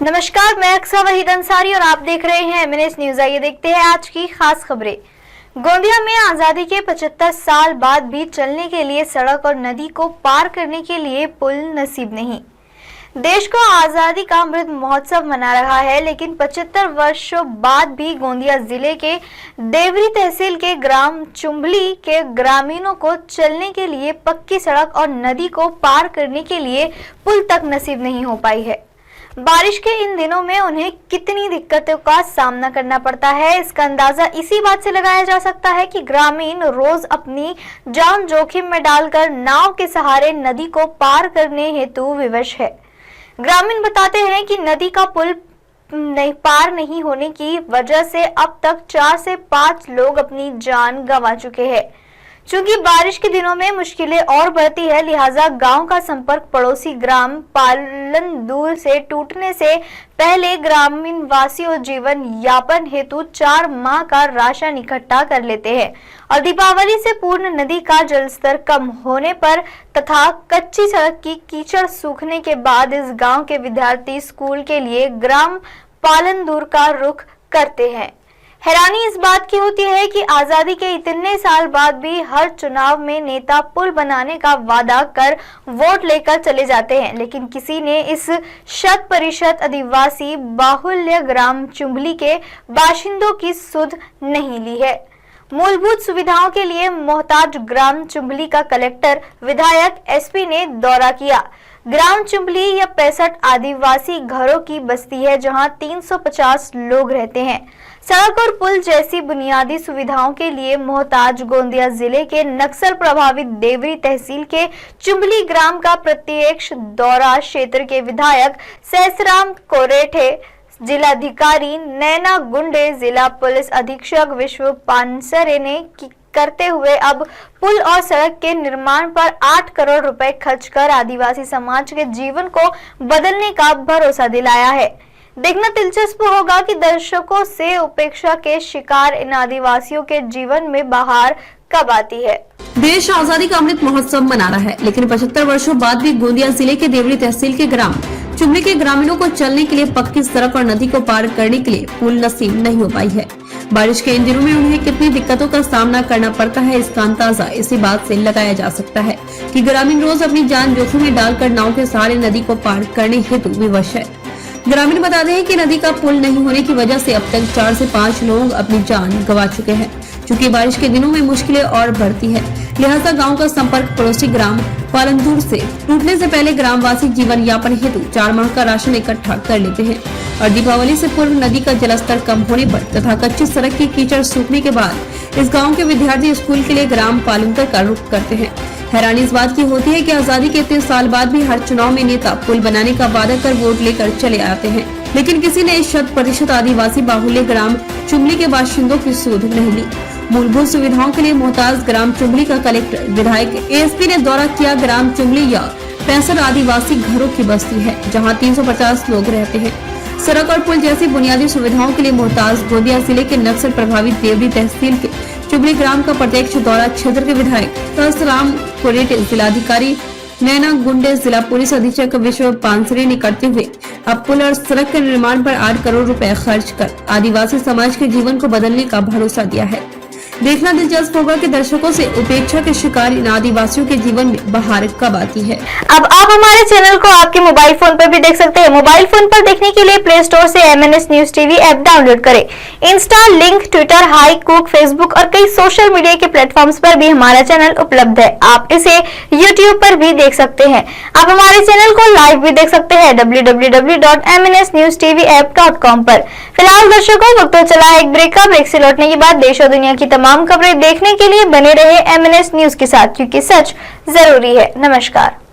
नमस्कार, मैं अक्सा वहीद अंसारी और आप देख रहे हैं एमएनएस न्यूज। आइए देखते हैं आज की खास खबरें। गोंदिया में आजादी के 75 साल बाद भी चलने के लिए सड़क और नदी को पार करने के लिए पुल नसीब नहीं। देश को आजादी का अमृत महोत्सव मना रहा है, लेकिन 75 वर्षों बाद भी गोंदिया जिले के देवरी तहसील के ग्राम चुंबली के ग्रामीणों को चलने के लिए पक्की सड़क और नदी को पार करने के लिए पुल तक नसीब नहीं हो पाई है। बारिश के इन दिनों में उन्हें कितनी दिक्कतों का सामना करना पड़ता है, इसका अंदाजा इसी बात से लगाया जा सकता है कि ग्रामीण रोज अपनी जान जोखिम में डालकर नाव के सहारे नदी को पार करने हेतु विवश है। ग्रामीण बताते हैं कि नदी का पुल पार नहीं होने की वजह से अब तक 4 से 5 लोग अपनी जान गंवा चुके हैं। चूंकि बारिश के दिनों में मुश्किलें और बढ़ती है, लिहाजा गांव का संपर्क पड़ोसी ग्राम पालनदूर से टूटने से पहले ग्रामीण वासियों जीवन यापन हेतु 4 माह का राशन इकट्ठा कर लेते हैं और दीपावली से पूर्ण नदी का जलस्तर कम होने पर तथा कच्ची सड़क की कीचड़ सूखने के बाद इस गांव के विद्यार्थी स्कूल के लिए ग्राम पालनदूर का रुख करते हैं। हैरानी इस बात की होती है कि आजादी के इतने साल बाद भी हर चुनाव में नेता पुल बनाने का वादा कर वोट लेकर चले जाते हैं, लेकिन किसी ने इस 100% आदिवासी बाहुल्य ग्राम चुंबली के बाशिंदों की सुध नहीं ली है। मूलभूत सुविधाओं के लिए मोहताज ग्राम चुंबली का कलेक्टर, विधायक, एसपी ने दौरा किया। ग्राम चुंबली या 65 आदिवासी घरों की बस्ती है, जहां 350 लोग रहते हैं। सड़क और पुल जैसी बुनियादी सुविधाओं के लिए मोहताज गोंदिया जिले के नक्सल प्रभावित देवरी तहसील के चुंबली ग्राम का प्रत्यक्ष दौरा क्षेत्र के विधायक सहसराम कोरेठे, जिलाधिकारी नैना गुंडे, जिला पुलिस अधीक्षक विश्व पानसरे ने करते हुए अब पुल और सड़क के निर्माण पर 8 करोड़ रुपए खर्च कर आदिवासी समाज के जीवन को बदलने का भरोसा दिलाया है। देखना दिलचस्प होगा कि दर्शकों से उपेक्षा के शिकार इन आदिवासियों के जीवन में बहार कब आती है। देश आजादी का अमृत महोत्सव मना रहा है, लेकिन 75 वर्षों बाद भी गोंदिया जिले के देवरी तहसील के ग्राम चुंबली के ग्रामीणों को चलने के लिए पक्की सड़क और नदी को पार करने के लिए पुल नसीब नहीं हो पाई है। बारिश के इन दिनों में उन्हें कितनी दिक्कतों का सामना करना पड़ता है, इसका अंदाजा इसी बात से लगाया जा सकता है कि ग्रामीण रोज अपनी जान जोखिम में डालकर नाव के सहारे नदी को पार करने हेतु विवश है। ग्रामीण बताते हैं कि नदी का पुल नहीं होने की वजह से अब तक 4 से 5 लोग अपनी जान गंवा चुके हैं। चूँकि बारिश के दिनों में मुश्किलें और बढ़ती है, लिहाजा गांव का संपर्क पड़ोसी ग्राम पालनदूर से टूटने से पहले ग्रामवासी जीवन यापन हेतु 4 माह का राशन इकट्ठा कर लेते हैं और दीपावली से पूर्व नदी का जलस्तर कम होने पर तथा कच्ची सड़क की कीचड़ सूखने के बाद इस गांव के विद्यार्थी स्कूल के लिए ग्राम पालनदूर का रुख करते हैं। हैरानी इस बात की होती है कि आजादी के इतने साल बाद भी हर चुनाव में नेता पुल बनाने का वादा कर वोट लेकर चले आते हैं, लेकिन किसी ने 100% आदिवासी बाहुल्य ग्राम चुंबली के बाशिंदों की सुध नहीं ली। मूलभूत सुविधाओं के लिए मोहताज ग्राम चुंबली का कलेक्टर, विधायक, एएसपी ने दौरा किया। ग्राम चुंबली या 65 आदिवासी घरों की बस्ती है, जहां 350 लोग रहते हैं। सड़क और पुल जैसी बुनियादी सुविधाओं के लिए मोहताज गोंदिया जिले के नक्सल प्रभावित देवरी तहसील के चुंबली ग्राम का प्रत्यक्ष दौरा क्षेत्र के विधायक सहसराम कोरेठे, जिलाधिकारी नैना गुंडे, जिला पुलिस अधीक्षक विश्व पानसरे ने करते हुए अब पुल और सड़क के निर्माण पर 8 करोड़ रुपए खर्च कर आदिवासी समाज के जीवन को बदलने का भरोसा दिया है। देखना दिलचस्प होगा कि दर्शकों से उपेक्षा के शिकार इन आदिवासियों के जीवन में बहार कब आती है। अब आप हमारे चैनल को आपके मोबाइल फोन पर भी देख सकते हैं। मोबाइल फोन पर देखने के लिए प्ले स्टोर से MNS news TV app download करें। इंस्टा, लिंक, ट्विटर, हाई कुक, फेसबुक और कई सोशल मीडिया के प्लेटफॉर्म्स पर भी हमारा चैनल उपलब्ध है। आप इसे यूट्यूब पर भी देख सकते हैं। आप हमारे चैनल को लाइव भी देख सकते हैं www.mnsnewstvap.com पर। फिलहाल दर्शकों, वक्त तो चला है एक ब्रेक का। ब्रेक से लौटने के बाद देश और दुनिया की तमाम खबरें देखने के लिए बने रहे एमएनएस न्यूज के साथ, क्योंकि सच जरूरी है। नमस्कार।